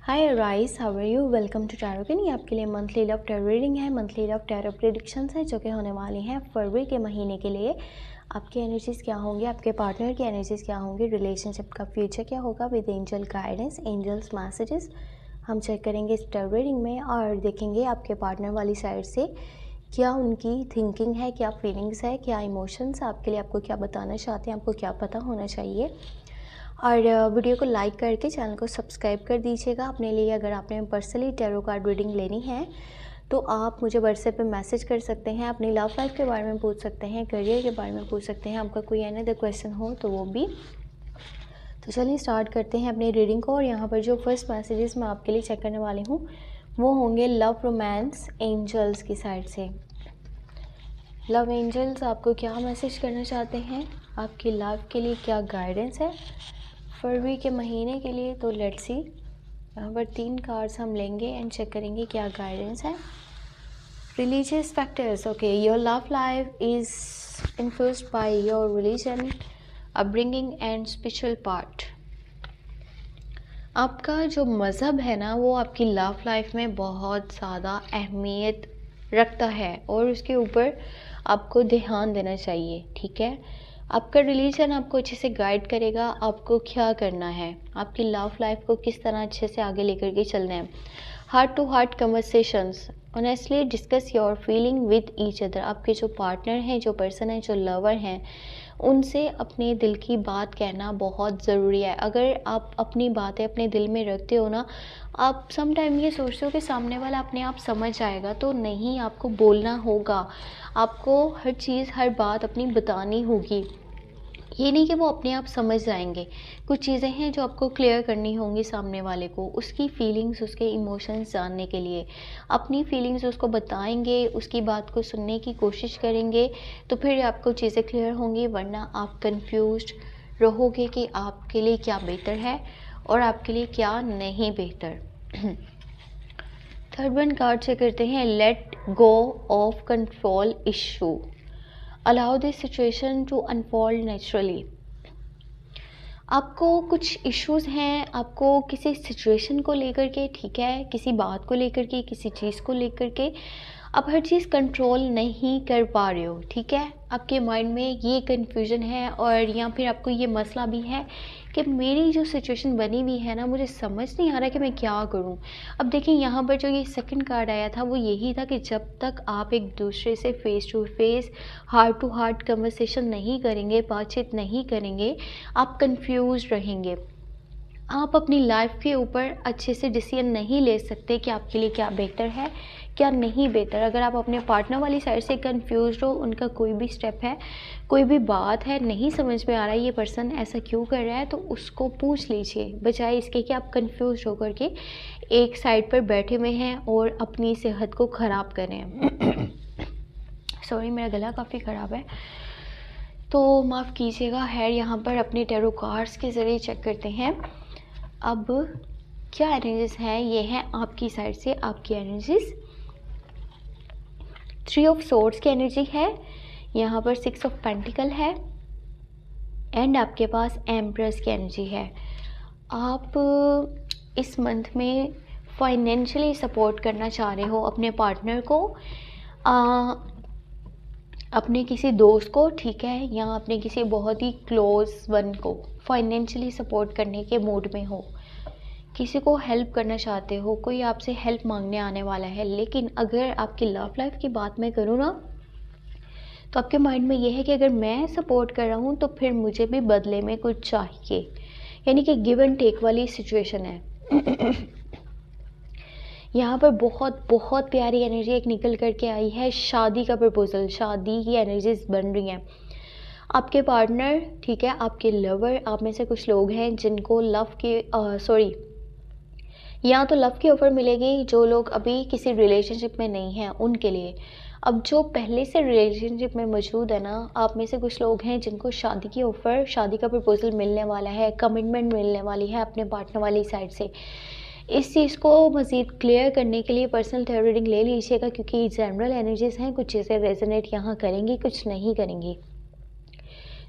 हाय राइस, how are you? Welcome to tarot किन। ये आपके लिए मंथली लव टैरो रीडिंग है। मंथली लव टैरो प्रेडिक्शंस है जो कि होने वाली हैं फरवरी के महीने के लिए। आपकी एनर्जीज़ क्या होंगी, आपके पार्टनर की एनर्जीज़ क्या होंगी, रिलेशनशिप का फ्यूचर क्या होगा with angel guidance, angels messages हम चेक करेंगे इस टैरो रीडिंग में और देखेंगे आपके पार्टनर वाली साइड से क्या उनकी थिंकिंग है, क्या फीलिंग्स है, क्या इमोशंस आपके लिए, आपको क्या बताना चाहते हैं, आपको क्या पता होना चाहिए। और वीडियो को लाइक करके चैनल को सब्सक्राइब कर दीजिएगा। अपने लिए अगर आपने पर्सनली टैरो कार्ड रीडिंग लेनी है तो आप मुझे व्हाट्सएप पे मैसेज कर सकते हैं। अपनी लव लाइफ के बारे में पूछ सकते हैं, करियर के बारे में पूछ सकते हैं, आपका कोई अनदर क्वेश्चन हो तो वो भी। तो चलिए स्टार्ट करते हैं अपनी रीडिंग को। और यहाँ पर जो फर्स्ट मैसेजेस मैं आपके लिए चेक करने वाली हूँ वो होंगे लव रोमांस एंजल्स की साइड से। लव एंजल्स आपको क्या मैसेज करना चाहते हैं, आपकी लाइफ के लिए क्या गाइडेंस है फरवरी के महीने के लिए। तो लेट्स सी, यहाँ पर 3 कार्ड्स हम लेंगे एंड चेक करेंगे क्या गाइडेंस है। Religious factors, okay, your love life is influenced by your religion, upbringing and spiritual part. आपका जो मज़हब है ना वो आपकी लव लाइफ में बहुत ज़्यादा अहमियत रखता है और उसके ऊपर आपको ध्यान देना चाहिए, ठीक है। आपका रिलीजन आपको अच्छे से गाइड करेगा, आपको क्या करना है, आपकी लव लाइफ को किस तरह अच्छे से आगे लेकर के चलना है। Heart to heart conversations, honestly discuss your feeling with each other. आपके जो पार्टनर हैं, जो पर्सन है, जो लवर हैं, उनसे अपने दिल की बात कहना बहुत ज़रूरी है। अगर आप अपनी बातें अपने दिल में रखते हो ना, आप सम टाइम ये सोचते हो कि सामने वाला अपने आप समझ जाएगा, तो नहीं, आपको बोलना होगा, आपको हर चीज़ हर बात अपनी बतानी होगी। ये नहीं कि वो अपने आप समझ जाएंगे। कुछ चीज़ें हैं जो आपको क्लियर करनी होंगी सामने वाले को, उसकी फीलिंग्स, उसके इमोशंस जानने के लिए। अपनी फीलिंग्स उसको बताएंगे, उसकी बात को सुनने की कोशिश करेंगे तो फिर आपको चीज़ें क्लियर होंगी, वरना आप कंफ्यूज्ड रहोगे कि आपके लिए क्या बेहतर है और आपके लिए क्या नहीं बेहतर। थर्ड वन कार्ड से करते हैं let go of control issue, allow this situation to unfold naturally. आपको कुछ इश्यूज़ हैं, आपको किसी सिचुएशन को लेकर के, ठीक है, किसी बात को लेकर के, किसी चीज़ को लेकर के आप हर चीज़ कंट्रोल नहीं कर पा रहे हो, ठीक है। आपके माइंड में ये कन्फ्यूजन है और या फिर आपको ये मसला भी है कि मेरी जो सिचुएशन बनी हुई है ना, मुझे समझ नहीं आ रहा कि मैं क्या करूं। अब देखिए, यहाँ पर जो ये सेकंड कार्ड आया था वो यही था कि जब तक आप एक दूसरे से face to face, heart to heart conversation नहीं करेंगे, बातचीत नहीं करेंगे, आप कंफ्यूज रहेंगे। आप अपनी लाइफ के ऊपर अच्छे से डिसीजन नहीं ले सकते कि आपके लिए क्या बेहतर है, क्या नहीं बेहतर। अगर आप अपने पार्टनर वाली साइड से कंफ्यूज हो, उनका कोई भी स्टेप है, कोई भी बात है, नहीं समझ में आ रहा है ये पर्सन ऐसा क्यों कर रहा है, तो उसको पूछ लीजिए, बजाय इसके कि आप कंफ्यूज होकर के एक साइड पर बैठे हुए हैं और अपनी सेहत को ख़राब करें। सॉरी, मेरा गला काफ़ी ख़राब है तो माफ़ कीजिएगा। है यहाँ पर अपने टैरो कार्ड्स के ज़रिए चेक करते हैं अब क्या एनर्जीज हैं। ये है आपकी साइड से आपकी एनर्जीज। 3 ऑफ सोर्ड्स की एनर्जी है, यहाँ पर 6 ऑफ पेंटिकल है एंड आपके पास एम्प्रेस की एनर्जी है। आप इस मंथ में फाइनेंशियली सपोर्ट करना चाह रहे हो अपने पार्टनर को, अपने किसी दोस्त को, ठीक है, या अपने किसी बहुत ही क्लोज वन को फाइनेंशियली सपोर्ट करने के मूड में हो, किसी को हेल्प करना चाहते हो, कोई आपसे हेल्प मांगने आने वाला है। लेकिन अगर आपकी लव लाइफ की बात मैं करूँ ना, तो आपके माइंड में ये है कि अगर मैं सपोर्ट कर रहा हूँ तो फिर मुझे भी बदले में कुछ चाहिए, यानी कि गिव एंड टेक वाली सिचुएशन है। यहाँ पर बहुत बहुत प्यारी एनर्जी एक निकल करके आई है, शादी का प्रपोजल, शादी की एनर्जीज बन रही हैं। आपके पार्टनर, ठीक है, आपके लवर, आप में से कुछ लोग हैं जिनको लव की या तो लव की ऑफ़र मिलेगी, जो लोग अभी किसी रिलेशनशिप में नहीं हैं उनके लिए। अब जो पहले से रिलेशनशिप में मौजूद है ना, आप में से कुछ लोग हैं जिनको शादी की ऑफ़र, शादी का प्रपोजल मिलने वाला है, कमिटमेंट मिलने वाली है अपने पार्टनर वाली साइड से। इस चीज़ को मज़ीद क्लियर करने के लिए पर्सनल टैरो रीडिंग ले लीजिएगा, क्योंकि जनरल एनर्जीज़ हैं, कुछ चीज़ें रेजोनेट यहाँ करेंगी, कुछ नहीं करेंगी।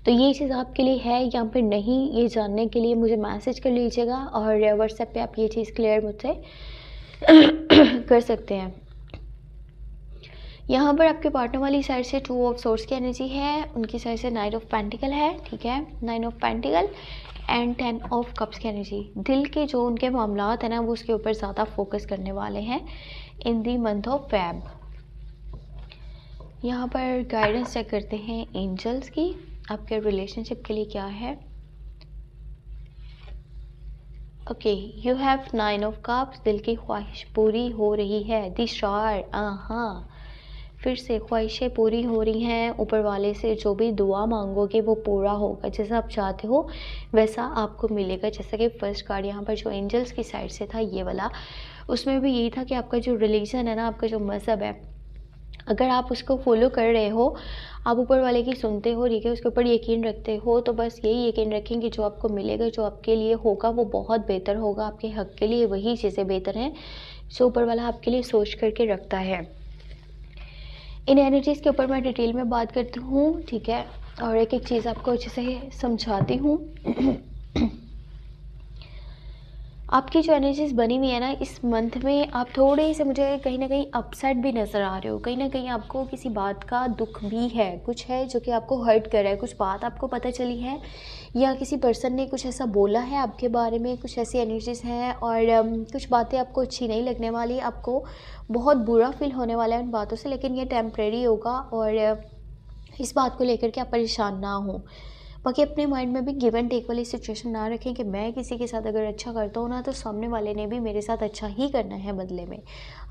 तो ये चीज़ आपके लिए है या फिर नहीं, ये जानने के लिए मुझे मैसेज कर लीजिएगा और व्हाट्सएप पे आप ये चीज़ क्लियर मुझसे कर सकते हैं। यहाँ पर आपके पार्टनर वाली साइड से 2 ऑफ सोर्स की एनर्जी है, उनकी साइड से 9 ऑफ पेंटिकल है, ठीक है, 9 of pentacle and 10 of cups की एनर्जी। दिल के जो उनके मामलात हैं ना, वो उसके ऊपर ज़्यादा फोकस करने वाले हैं इन दी मंथ ऑफ फेब। यहाँ पर गाइडेंस चेक करते हैं एंजल्स की, आपके रिलेशनशिप के लिए क्या है। Okay, you have 9 of cups, दिल की ख्वाहिश पूरी हो रही है। दी स्टार, हाँ, फिर से ख्वाहिशें पूरी हो रही हैं। ऊपर वाले से जो भी दुआ मांगोगे वो पूरा होगा, जैसा आप चाहते हो वैसा आपको मिलेगा। जैसा कि फर्स्ट कार्ड यहाँ पर जो एंजल्स की साइड से था ये वाला, उसमें भी यही था कि आपका जो रिलीजन है ना, आपका जो मज़हब है, अगर आप उसको फॉलो कर रहे हो, आप ऊपर वाले की सुनते हो, ठीक है, उसके ऊपर यकीन रखते हो, तो बस यही यकीन रखें कि जो आपको मिलेगा, जो आपके लिए होगा वो बहुत बेहतर होगा। आपके हक़ के लिए वही चीज़ें बेहतर हैं जो ऊपर वाला आपके लिए सोच करके रखता है। इन एनर्जीज़ के ऊपर मैं डिटेल में बात करती हूँ, ठीक है, और एक एक चीज़ आपको अच्छे से समझाती हूँ। आपकी जो एनर्जीज़ बनी हुई है ना, इस मंथ में आप थोड़े से, मुझे कहीं ना कहीं अपसेट भी नज़र आ रहे हो। कहीं ना कहीं आपको किसी बात का दुख भी है, कुछ है जो कि आपको हर्ट कर रहा है, कुछ बात आपको पता चली है या किसी पर्सन ने कुछ ऐसा बोला है आपके बारे में, कुछ ऐसी एनर्जीज़ हैं और कुछ बातें आपको अच्छी नहीं लगने वाली, आपको बहुत बुरा फील होने वाला है उन बातों से, लेकिन ये टेम्परेरी होगा और इस बात को लेकर के आप परेशान ना हो। बाकी अपने माइंड में भी गिव एंड टेक वाली सिचुएशन ना रखें कि मैं किसी के साथ अगर अच्छा करता हूँ ना, तो सामने वाले ने भी मेरे साथ अच्छा ही करना है बदले में।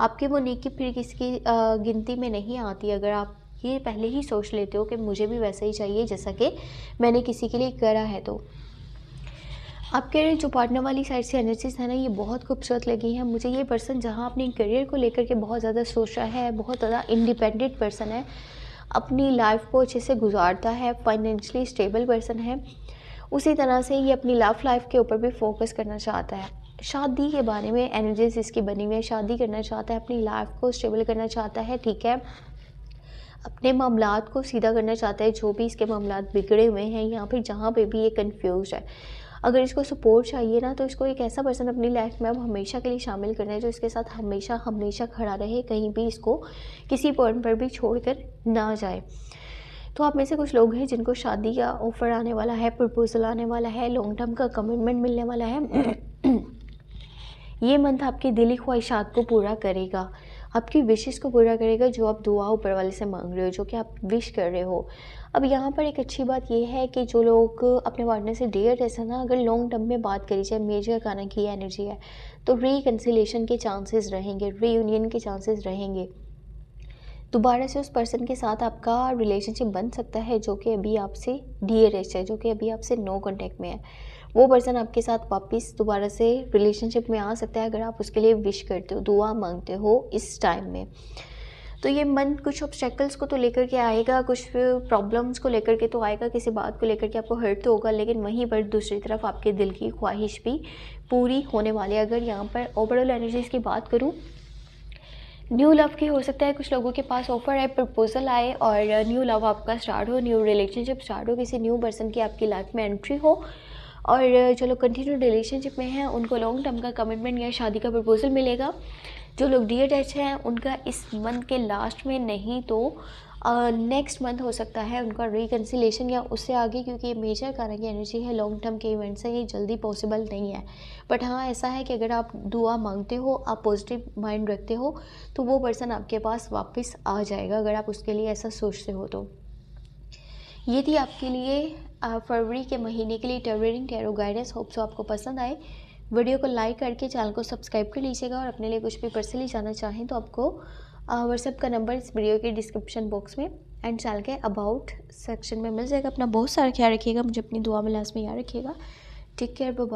आपकी वो नेकी फिर किसी की गिनती में नहीं आती अगर आप ये पहले ही सोच लेते हो कि मुझे भी वैसा ही चाहिए जैसा कि मैंने किसी के लिए करा है। तो आपके जो पार्टनर वाली साइड से एनर्जीज है ना, ये बहुत खूबसूरत लगी हैं मुझे। ये पर्सन जहाँ अपने करियर को लेकर के बहुत ज़्यादा सोच रहा है, बहुत ज़्यादा इंडिपेंडेंट पर्सन है, अपनी लाइफ को अच्छे से गुजारता है, फाइनेंशियली स्टेबल पर्सन है। उसी तरह से ये अपनी लव लाइफ के ऊपर भी फोकस करना चाहता है। शादी के बारे में एनर्जीज इसकी बनी हुई है, शादी करना चाहता है, अपनी लाइफ को स्टेबल करना चाहता है, ठीक है, अपने मामलात को सीधा करना चाहता है, जो भी इसके मामलात बिगड़े हुए हैं यहाँ पर, जहाँ पे भी ये कंफ्यूज है। अगर इसको सपोर्ट चाहिए ना, तो इसको एक ऐसा पर्सन अपनी लाइफ में अब हमेशा के लिए शामिल करना है जो इसके साथ हमेशा हमेशा खड़ा रहे, कहीं भी इसको किसी पॉइंट पर भी छोड़कर ना जाए। तो आप में से कुछ लोग हैं जिनको शादी का ऑफ़र आने वाला है, प्रपोजल आने वाला है, लॉन्ग टर्म का कमिटमेंट मिलने वाला है। ये मंथ आपकी दिली ख्वाहिशात को पूरा करेगा, आपकी विशेस को पूरा करेगा, जो आप दुआ ऊपर वाले से मांग रहे हो, जो कि आप विश कर रहे हो। अब यहाँ पर एक अच्छी बात ये है कि जो लोग अपने पार्टनर से डियर जैसा ना, अगर लॉन्ग टर्म में बात करी जाए, मेजर खाना की एनर्जी है, तो रिकन्सिलेशन के चांसेस रहेंगे, रीयूनियन के चांसेस रहेंगे। दोबारा से उस पर्सन के साथ आपका रिलेशनशिप बन सकता है जो कि अभी आपसे डियरेस्ट है, जो कि अभी आपसे नो कॉन्टैक्ट में है। वो पर्सन आपके साथ वापस दोबारा से रिलेशनशिप में आ सकता है अगर आप उसके लिए विश करते हो, दुआ मांगते हो इस टाइम में। तो ये मन कुछ ऑब्स्टेकल्स को तो लेकर के आएगा, कुछ प्रॉब्लम्स को लेकर के तो आएगा, किसी बात को लेकर के आपको हर्ट तो होगा, लेकिन वहीं पर दूसरी तरफ आपके दिल की ख्वाहिश भी पूरी होने वाली है। अगर यहाँ पर ओवरऑल एनर्जीज़ की बात करूँ, न्यू लव की हो सकता है कुछ लोगों के पास ऑफर है, प्रपोजल आए और न्यू लव आपका स्टार्ट हो, न्यू रिलेशनशिप स्टार्ट हो, किसी न्यू पर्सन की आपकी लाइफ में एंट्री हो। और जो लोग कंटिन्यू रिलेशनशिप में हैं उनको लॉन्ग टर्म का कमिटमेंट या शादी का प्रपोजल मिलेगा। जो लोग डी अटैच हैं उनका इस मंथ के लास्ट में नहीं तो नेक्स्ट मंथ हो सकता है उनका रिकन्सिलेशन या उससे आगे, क्योंकि ये मेजर कारण की एनर्जी है, लॉन्ग टर्म के इवेंट्स हैं, ये जल्दी पॉसिबल नहीं है। बट हाँ, ऐसा है कि अगर आप दुआ मांगते हो, आप पॉजिटिव माइंड रखते हो, तो वो पर्सन आपके पास वापस आ जाएगा, अगर आप उसके लिए ऐसा सोचते हो तो। ये थी आपके लिए फरवरी के महीने के लिए टैरो गाइडेंस। होप सो आपको पसंद आए। वीडियो को लाइक करके चैनल को सब्सक्राइब कर लीजिएगा, और अपने लिए कुछ भी पर्सनली जानना चाहें तो आपको व्हाट्सएप का नंबर इस वीडियो के डिस्क्रिप्शन बॉक्स में एंड चैनल के अबाउट सेक्शन में मिल जाएगा। अपना बहुत सारा ख्याल रखिएगा, मुझे अपनी दुआ में लास्ट में याद रखिएगा। Take care, bye bye.